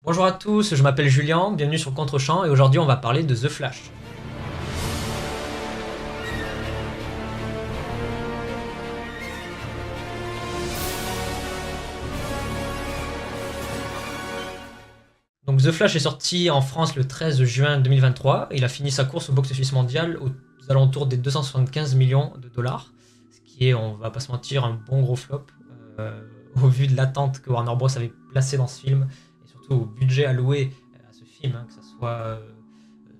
Bonjour à tous, je m'appelle Julien, bienvenue sur Contrechamp et aujourd'hui on va parler de The Flash. Donc The Flash est sorti en France le 13 juin 2023 et il a fini sa course au box-office mondial aux alentours des 275 millions de dollars, ce qui est, on va pas se mentir, un bon gros flop au vu de l'attente que Warner Bros avait placée dans ce film et surtout au budget alloué à ce film, que ce soit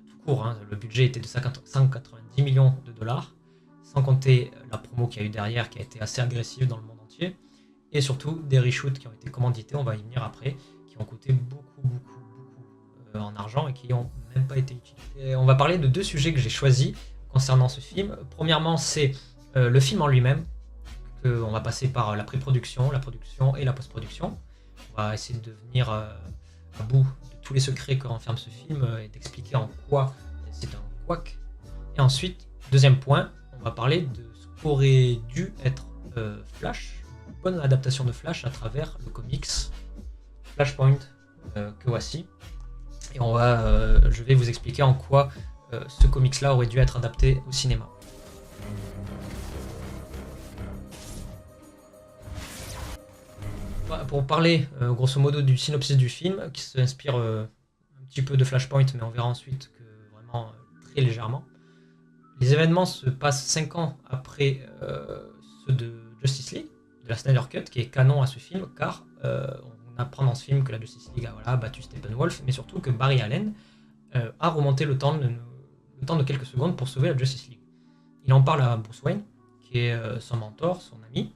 tout court, le budget était de 190 millions de dollars, sans compter la promo qu'il y a eu derrière qui a été assez agressive dans le monde entier, et surtout des reshoots qui ont été commandités, on va y venir après, qui ont coûté beaucoup en argent et qui n'ont même pas été utilisés. Et on va parler de deux sujets que j'ai choisis concernant ce film. Premièrement, c'est le film en lui-même. On va passer par la pré-production, la production et la post-production. On va essayer de venir à bout de tous les secrets que renferme ce film et d'expliquer en quoi c'est un couac. Et ensuite, deuxième point, on va parler de ce qu'aurait dû être Flash, une bonne adaptation de Flash à travers le comics Flashpoint que voici. Et je vais vous expliquer en quoi ce comics-là aurait dû être adapté au cinéma. Pour parler grosso modo du synopsis du film, qui s'inspire un petit peu de Flashpoint, mais on verra ensuite que vraiment très légèrement. Les événements se passent 5 ans après ceux de Justice League, de la Snyder Cut, qui est canon à ce film, car on apprend dans ce film que la Justice League a battu Steppenwolf, mais surtout que Barry Allen a remonté le temps de quelques secondes pour sauver la Justice League. Il en parle à Bruce Wayne, qui est son mentor, son ami.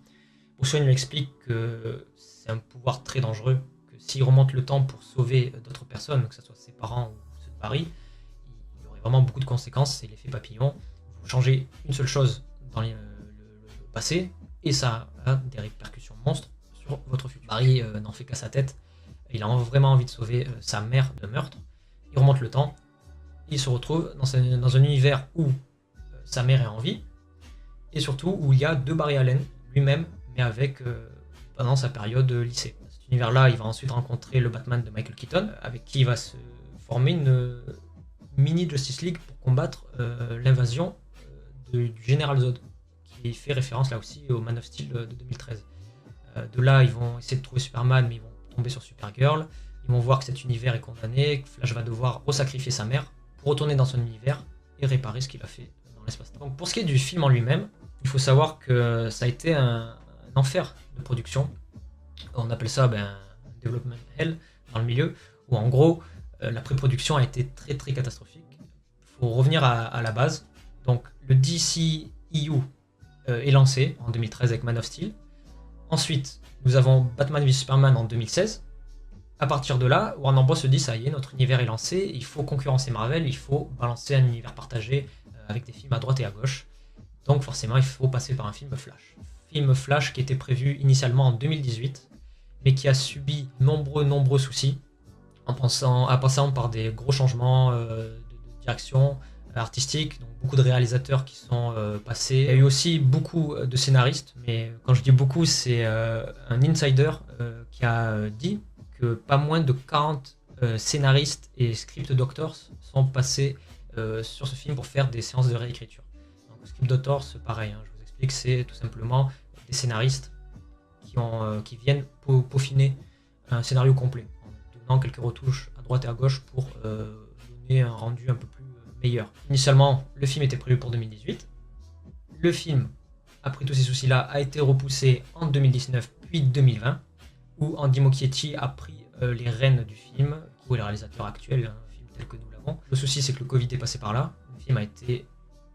Bruce Wayne lui explique que c'est un pouvoir très dangereux, que s'il remonte le temps pour sauver d'autres personnes, que ce soit ses parents ou ceux de Barry, il y aurait vraiment beaucoup de conséquences, c'est l'effet papillon. Vous changez une seule chose dans le passé, et ça a des répercussions monstres sur votre futur. Barry n'en fait qu'à sa tête, il a vraiment envie de sauver sa mère de meurtre, il remonte le temps, il se retrouve dans un univers où sa mère est en vie, et surtout où il y a deux Barry Allen lui-même, mais avec pendant sa période lycée. Dans cet univers-là, il va ensuite rencontrer le Batman de Michael Keaton, avec qui il va se former une mini Justice League pour combattre l'invasion du Général Zod, qui fait référence là aussi au Man of Steel de 2013. De là, ils vont essayer de trouver Superman, mais ils vont tomber sur Supergirl. Ils vont voir que cet univers est condamné, que Flash va devoir resacrifier sa mère pour retourner dans son univers et réparer ce qu'il a fait dans l'espace-temps. Donc pour ce qui est du film en lui-même, il faut savoir que ça a été un enfer de production. On appelle ça development hell dans le milieu, où en gros la pré-production a été très très catastrophique. Il faut revenir à la base. Donc le DCEU est lancé en 2013 avec Man of Steel. Ensuite, nous avons Batman v Superman en 2016. À partir de là, Warner Bros se dit ça y est, notre univers est lancé, il faut concurrencer Marvel, il faut balancer un univers partagé avec des films à droite et à gauche. Donc forcément, il faut passer par un film Flash. Film Flash qui était prévu initialement en 2018, mais qui a subi nombreux soucis, en passant par des gros changements de direction artistique, donc beaucoup de réalisateurs qui sont passés. Il y a eu aussi beaucoup de scénaristes, mais quand je dis beaucoup, c'est un insider qui a dit que pas moins de 40 scénaristes et script doctors sont passés sur ce film pour faire des séances de réécriture. Donc script doctors, c'est pareil, je vous explique, c'est tout simplement des scénaristes qui viennent peaufiner un scénario complet, en donnant quelques retouches à droite et à gauche pour donner un rendu un peu plus meilleur. Initialement, le film était prévu pour 2018. Le film, après tous ces soucis-là, a été repoussé en 2019 puis 2020, où Andy Muschietti a pris les rênes du film, qui est le réalisateur actuel, un film tel que nous l'avons. Le souci, c'est que le Covid est passé par là. Le film a été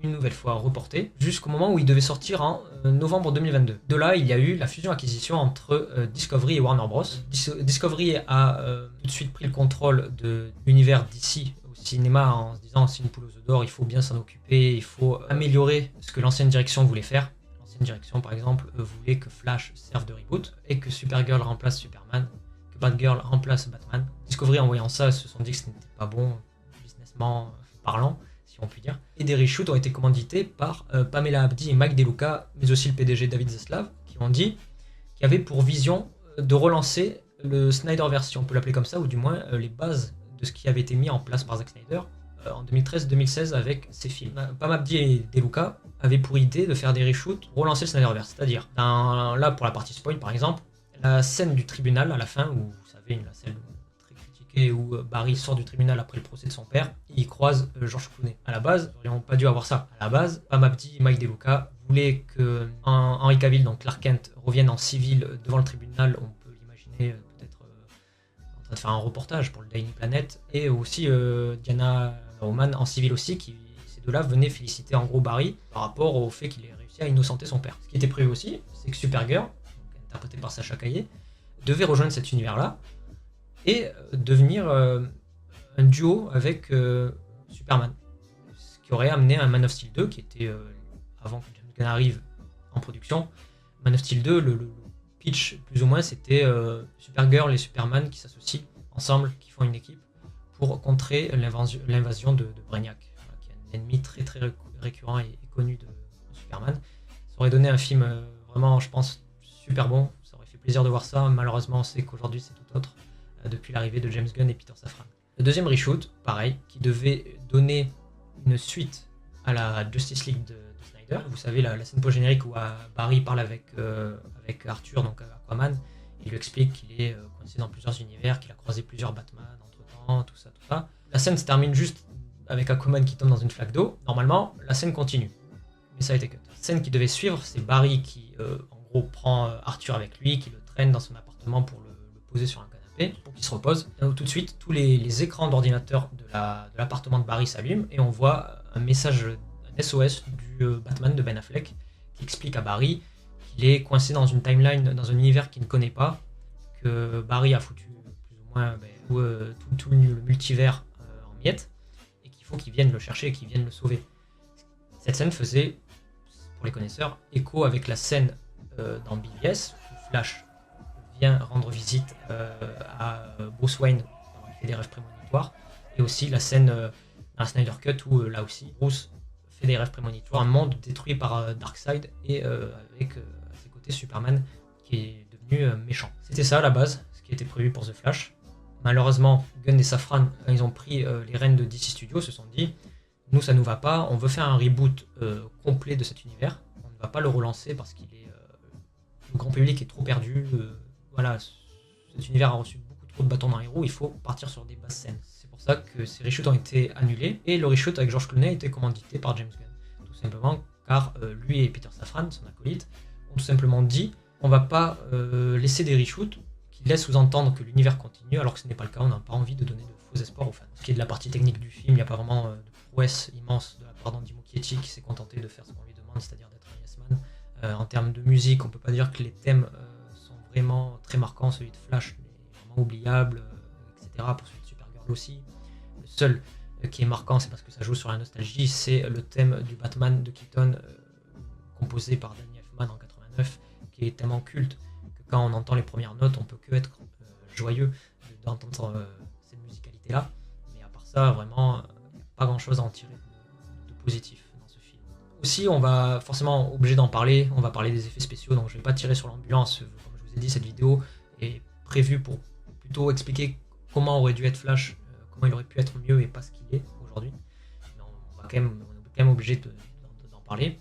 une nouvelle fois reporté, jusqu'au moment où il devait sortir en novembre 2022. De là, il y a eu la fusion-acquisition entre Discovery et Warner Bros. Discovery a tout de suite pris le contrôle de l'univers DC au cinéma en se disant c'est une poule aux œufs d'or, il faut bien s'en occuper, il faut améliorer ce que l'ancienne direction voulait faire. L'ancienne direction, par exemple, voulait que Flash serve de reboot et que Supergirl remplace Superman, que Batgirl remplace Batman. Discovery, en voyant ça, se sont dit que ce n'était pas bon, businessment parlant, si on peut dire. Et des reshoots ont été commandités par Pamela Abdi et Mike DeLuca, mais aussi le PDG David Zaslav, qui ont dit qu'il y avait pour vision de relancer le Snyderverse, si on peut l'appeler comme ça, ou du moins les bases de ce qui avait été mis en place par Zack Snyder en 2013-2016 avec ses films. Pam Abdi et De Luca avaient pour idée de faire des reshoots pour relancer le Snyderverse. C'est-à-dire, là pour la partie spoil par exemple, la scène du tribunal à la fin, où vous savez, la scène très critiquée où Barry sort du tribunal après le procès de son père, et il croise George Clooney. À la base, ils n'aurions pas dû avoir ça. À la base, Pam Abdi et Mike De Luca voulaient que Henry Cavill, donc Clark Kent, revienne en civil devant le tribunal. On peut l'imaginer peut-être en train de faire un reportage pour le Daily Planet, et aussi Diana Roman en civil aussi, ces deux-là venaient féliciter en gros Barry par rapport au fait qu'il ait réussi à innocenter son père. Ce qui était prévu aussi, c'est que Supergirl, interprétée par Sacha Caillé, devait rejoindre cet univers-là et devenir un duo avec Superman. Ce qui aurait amené un Man of Steel 2 qui était, avant que James Gunn arrive en production, Man of Steel 2, le pitch plus ou moins, c'était Supergirl et Superman qui s'associent ensemble, qui font une équipe pour contrer l'invasion de Brainiac, qui est un ennemi très très récurrent et connu de Superman. Ça aurait donné un film vraiment, je pense, super bon. Ça aurait fait plaisir de voir ça. Malheureusement, on sait qu'aujourd'hui c'est tout autre depuis l'arrivée de James Gunn et Peter Safran. Le deuxième reshoot, pareil, qui devait donner une suite à la Justice League de Snyder. Vous savez, la scène post-générique où Barry parle avec Arthur, donc Aquaman. Il lui explique qu'il est coincé dans plusieurs univers, qu'il a croisé plusieurs Batman entre-temps, tout ça. La scène se termine juste avec Aquaman qui tombe dans une flaque d'eau. Normalement, la scène continue. Mais ça a été cut. La scène qui devait suivre, c'est Barry qui, en gros, prend Arthur avec lui, qui le traîne dans son appartement pour le poser sur un canapé, pour qu'il se repose. Et tout de suite, tous les écrans d'ordinateur de l'appartement de Barry s'allument et on voit un message, un SOS du Batman de Ben Affleck qui explique à Barry qu'il est coincé dans une timeline, dans un univers qu'il ne connaît pas, que Barry a foutu plus ou moins tout le multivers en miettes, et qu'il faut qu'il vienne le chercher et qu'il vienne le sauver. Cette scène faisait, pour les connaisseurs, écho avec la scène dans BVS où Flash vient rendre visite à Bruce Wayne quand il fait des rêves prémonitoires, et aussi la scène dans la Snyder Cut où là aussi Bruce fait des rêves prémonitoires, un monde détruit par Darkseid et avec à ses côtés Superman qui est devenu méchant. C'était ça à la base, ce qui était prévu pour The Flash. Malheureusement, Gunn et Safran, ils ont pris les rênes de DC Studios, se sont dit nous ça nous va pas, on veut faire un reboot complet de cet univers, on ne va pas le relancer parce qu'il est le grand public est trop perdu, voilà, cet univers a reçu beaucoup trop de bâtons dans les roues, il faut partir sur des bases saines. C'est pour ça que ces reshoots ont été annulés et le reshoot avec George Clooney a été commandité par James Gunn, tout simplement car lui et Peter Safran, son acolyte, ont tout simplement dit on va pas laisser des reshoots qui laissent sous-entendre que l'univers continue alors que ce n'est pas le cas, on n'a pas envie de donner de faux espoirs aux fans. Ce qui est de la partie technique du film, il n'y a pas vraiment de prouesse immense de la part d'Andy Muschietti qui s'est contenté de faire ce qu'on lui demande, c'est-à-dire d'être un yes man. En termes de musique, on peut pas dire que les thèmes sont vraiment très marquants, celui de Flash est vraiment oubliable, etc. Pour celui de Supergirl aussi. Le seul qui est marquant, c'est parce que ça joue sur la nostalgie, c'est le thème du Batman de Keaton, composé par Danny Elfman en 89, qui est tellement culte que quand on entend les premières notes, on peut que être joyeux d'entendre cette musicalité-là. Mais à part ça, vraiment, il n'y a pas grand-chose à en tirer de positif dans ce film. Aussi, on va forcément obligé d'en parler, on va parler des effets spéciaux, donc je ne vais pas tirer sur l'ambulance. Comme je vous ai dit, cette vidéo est prévue pour plutôt expliquer comment aurait dû être Flash, comment il aurait pu être mieux et pas ce qu'il est aujourd'hui. Mais on est quand même obligé d'en parler.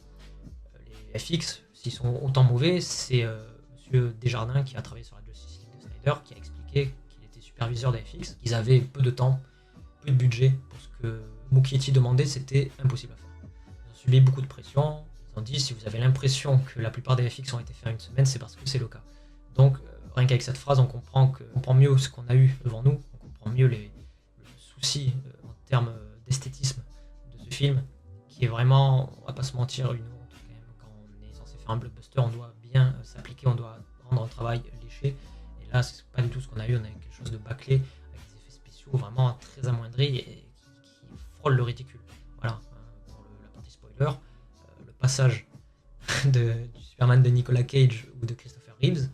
Les FX, s'ils sont autant mauvais, c'est Monsieur Desjardins qui a travaillé sur la Justice League de Snyder, qui a expliqué qu'il était superviseur des FX, qu'ils avaient peu de temps, peu de budget pour ce que Muschietti demandait, c'était impossible à faire. Ils ont subi beaucoup de pression, ils ont dit si vous avez l'impression que la plupart des FX ont été faits en une semaine, c'est parce que c'est le cas. Donc rien qu'avec cette phrase, on comprend mieux ce qu'on a eu devant nous, on comprend mieux le souci en termes d'esthétisme de ce film, qui est vraiment, on va pas se mentir, une honte quand même. Quand on est censé faire un blockbuster, on doit bien s'appliquer, on doit rendre un travail léché, et là c'est pas du tout ce qu'on a eu, on a eu quelque chose de bâclé, avec des effets spéciaux vraiment très amoindris et qui frôle le ridicule. Voilà, pour la partie spoiler, le passage du Superman de Nicolas Cage ou de Christopher Reeves,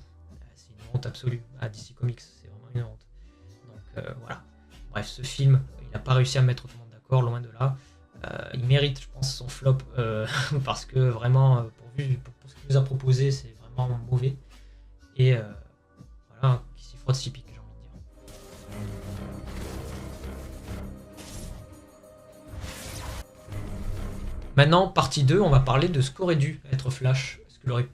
c'est une honte absolue. À DC Comics, c'est vraiment une honte. Donc voilà. Bref, ce film, il n'a pas réussi à mettre tout le monde d'accord, loin de là. Il mérite, je pense, son flop parce que vraiment, pour ce qu'il nous a proposé, c'est vraiment mauvais. Et voilà, qui s'y frotte s'y pique. Maintenant, partie 2, on va parler de ce qu'aurait dû être Flash. Ce qu'il aurait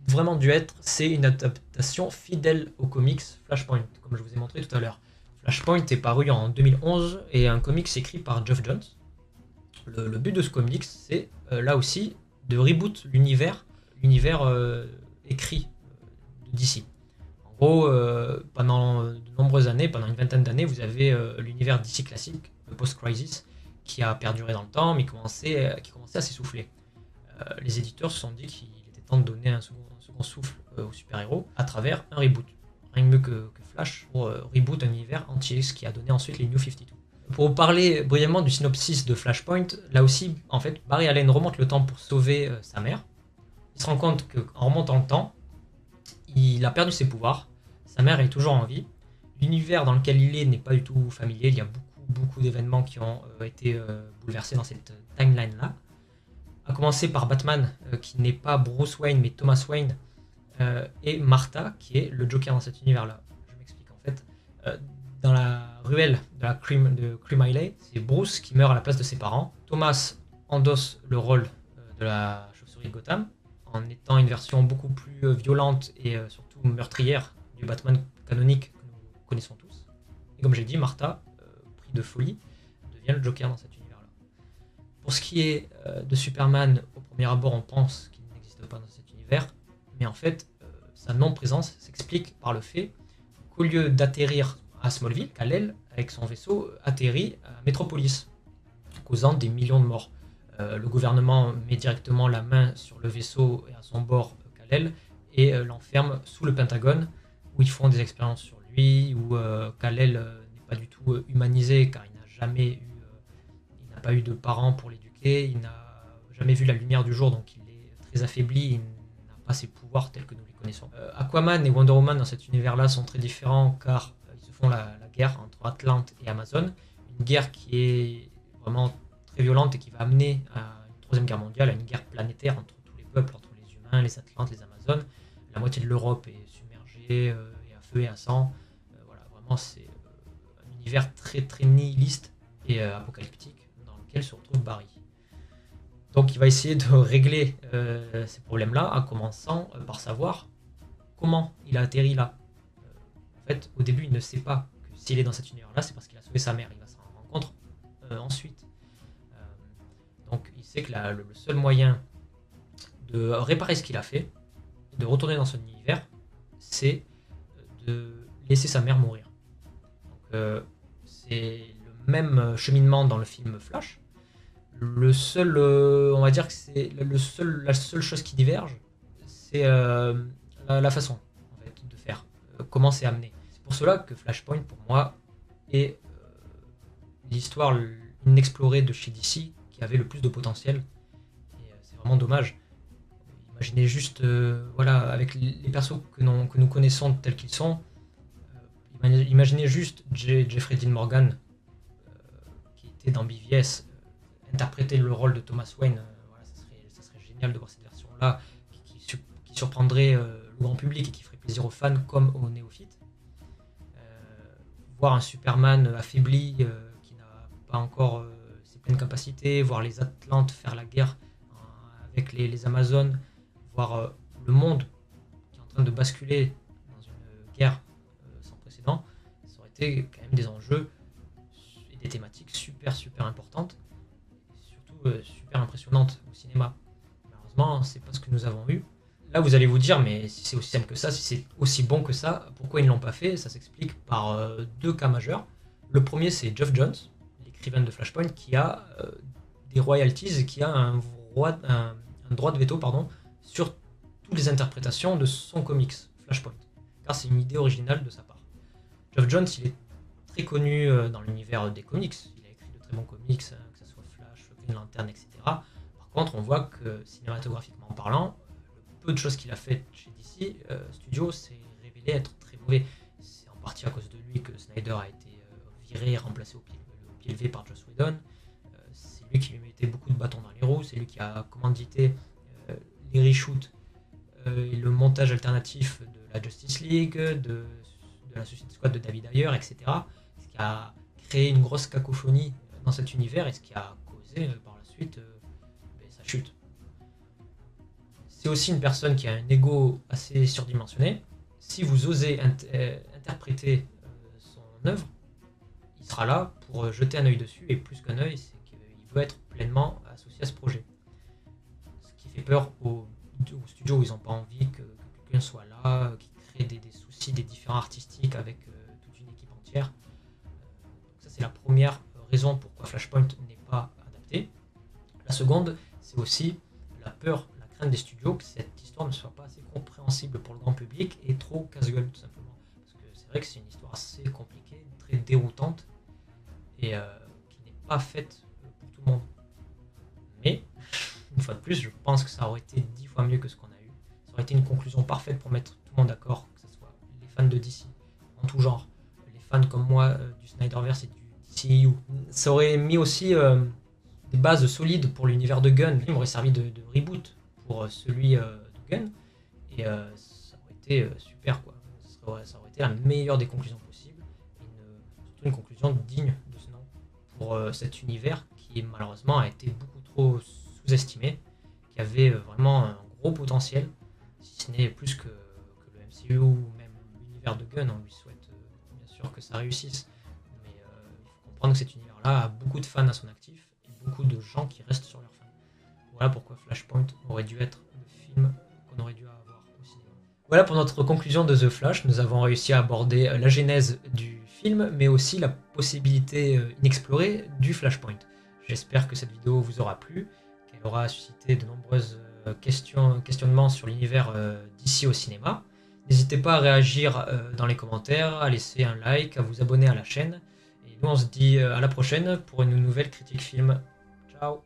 vraiment dû être, c'est une adaptation fidèle aux comics Flashpoint, comme je vous ai montré tout à l'heure. Flashpoint est paru en 2011 et un comics écrit par Geoff Johns. Le but de ce comics, c'est là aussi de reboot l'univers écrit de DC. En gros, pendant de nombreuses années, pendant une vingtaine d'années, vous avez l'univers DC classique, le post-crisis, qui a perduré dans le temps, mais qui commençait à s'essouffler. Les éditeurs se sont dit qu'il était temps de donner un second souffle aux super-héros à travers un reboot. Rien de mieux que Flash pour reboot un univers entier, ce qui a donné ensuite les New 52. Pour vous parler brièvement du synopsis de Flashpoint, là aussi, en fait, Barry Allen remonte le temps pour sauver sa mère. Il se rend compte qu'en remontant le temps, il a perdu ses pouvoirs, sa mère est toujours en vie, l'univers dans lequel il est n'est pas du tout familier, il y a beaucoup d'événements qui ont été bouleversés dans cette timeline-là. À commencer par Batman, qui n'est pas Bruce Wayne mais Thomas Wayne, et Martha, qui est le Joker dans cet univers-là. Je m'explique en fait. Dans la ruelle de Crime Alley, c'est Bruce qui meurt à la place de ses parents. Thomas endosse le rôle de la chauve-souris de Gotham, en étant une version beaucoup plus violente et surtout meurtrière du Batman canonique que nous connaissons tous. Et comme j'ai dit, Martha, pris de folie, devient le Joker dans cet univers-là. Pour ce qui est de Superman, au premier abord, on pense qu'il n'existe pas dans cet univers, mais en fait, sa non-présence s'explique par le fait qu'au lieu d'atterrir à Smallville, Kal-El, avec son vaisseau, atterrit à Metropolis, causant des millions de morts. Le gouvernement met directement la main sur le vaisseau et à son bord Kal-El et l'enferme sous le Pentagone, où ils font des expériences sur lui, où Kal-El n'est pas du tout humanisé car il n'a pas eu de parents pour l'éduquer, il n'a jamais vu la lumière du jour, donc il est très affaibli, il n'a pas ses pouvoirs tels que nous les connaissons. Aquaman et Wonder Woman dans cet univers-là sont très différents car ils se font la guerre entre Atlante et Amazon, une guerre qui est vraiment très violente et qui va amener à une troisième guerre mondiale, à une guerre planétaire entre tous les peuples, entre les humains, les Atlantes, les Amazones. La moitié de l'Europe est submergée, et à feu et à sang. Voilà, vraiment c'est un univers très nihiliste et apocalyptique dans lequel se retrouve Barry. Donc il va essayer de régler ces problèmes-là en commençant par savoir comment il a atterri là. En fait, au début, il ne sait pas que s'il est dans cet univers-là, c'est parce qu'il a sauvé sa mère. Il va s'en rendre compte ensuite. Donc il sait que le seul moyen de réparer ce qu'il a fait, de retourner dans son univers, c'est de laisser sa mère mourir. Donc c'est le même cheminement dans le film Flash. Le seul, on va dire que c'est la seule chose qui diverge, c'est la façon en fait, de faire, comment c'est amené. C'est pour cela que Flashpoint, pour moi, est l'histoire inexplorée de chez DC qui avait le plus de potentiel. Et c'est vraiment dommage. Imaginez juste, voilà, avec les persos que nous connaissons tels qu'ils sont, imaginez juste Jeffrey Dean Morgan, qui était dans BVS, interpréter le rôle de Thomas Wayne. Voilà, ça serait génial de voir cette version-là, qui surprendrait le grand public et qui ferait plaisir aux fans comme aux néophytes. Voir un Superman affaibli, qui n'a pas encore ses pleines capacités, voir les Atlantes faire la guerre avec les Amazones, voir le monde qui est en train de basculer dans une guerre sans précédent, ça aurait été quand même des enjeux et des thématiques super importantes, et surtout super impressionnantes au cinéma. Malheureusement, c'est pas ce que nous avons eu. Là, vous allez vous dire, mais si c'est aussi simple que ça, si c'est aussi bon que ça, pourquoi ils ne l'ont pas fait? Ça s'explique par deux cas majeurs. Le premier, c'est Geoff Johns, l'écrivain de Flashpoint, qui a des royalties et qui a un droit de veto sur toutes les interprétations de son comics Flashpoint, car c'est une idée originale de sa part. Geoff Johns, il est très connu dans l'univers des comics. Il a écrit de très bons comics, que ce soit Flash, Green Lantern, etc. Par contre, on voit que cinématographiquement parlant, peu de choses qu'il a faites chez DC Studios s'est révélé être très mauvais. C'est en partie à cause de lui que Snyder a été viré et remplacé au pied levé par Joss Whedon. C'est lui qui lui mettait beaucoup de bâtons dans les roues, c'est lui qui a commandité les reshoots et le montage alternatif de la Justice League, de la Suicide Squad de David Ayer, etc. Ce qui a créé une grosse cacophonie dans cet univers et ce qui a causé par la suite ça chute. C'est aussi une personne qui a un ego assez surdimensionné. Si vous osez interpréter son œuvre, il sera là pour jeter un œil dessus, et plus qu'un œil, c'est qu'il veut être pleinement associé à ce projet. Ce qui fait peur aux studios où ils n'ont pas envie que quelqu'un soit là, qui crée des soucis, des différends artistiques avec toute une équipe entière. Donc ça, c'est la première raison pourquoi Flashpoint n'est pas adapté. La seconde, c'est aussi la peur, la crainte des studios que cette histoire ne soit pas assez compréhensible pour le grand public et trop casse-gueule, tout simplement. Parce que c'est vrai que c'est une histoire assez compliquée, très déroutante, et qui n'est pas faite pour tout le monde. Mais, une fois de plus, je pense que ça aurait été 10 fois mieux que ce qu'on a eu. Ça aurait été une conclusion parfaite pour mettre tout le monde d'accord, que ce soit les fans de DC, en tout genre, les fans comme moi du Snyderverse et du DCEU. Ça aurait mis aussi des bases solides pour l'univers de Gunn. Il m'aurait servi de reboot pour celui de Gunn, et ça aurait été super, quoi. Ça aurait été la meilleure des conclusions possibles, et surtout une conclusion digne de ce nom pour cet univers qui malheureusement a été beaucoup trop sous-estimé, qui avait vraiment un gros potentiel, si ce n'est plus que le MCU ou même l'univers de Gunn. On lui souhaite bien sûr que ça réussisse, mais il faut comprendre que cet univers-là a beaucoup de fans à son actif et beaucoup de gens qui restent sur leur fin. Voilà pourquoi Flashpoint aurait dû être le film qu'on aurait dû avoir au cinéma. Voilà pour notre conclusion de The Flash. Nous avons réussi à aborder la genèse du film, mais aussi la possibilité inexplorée du Flashpoint. J'espère que cette vidéo vous aura plu, qu'elle aura suscité de nombreuses questionnements sur l'univers d'ici au cinéma. N'hésitez pas à réagir dans les commentaires, à laisser un like, à vous abonner à la chaîne. Et nous on se dit à la prochaine pour une nouvelle critique film. Ciao.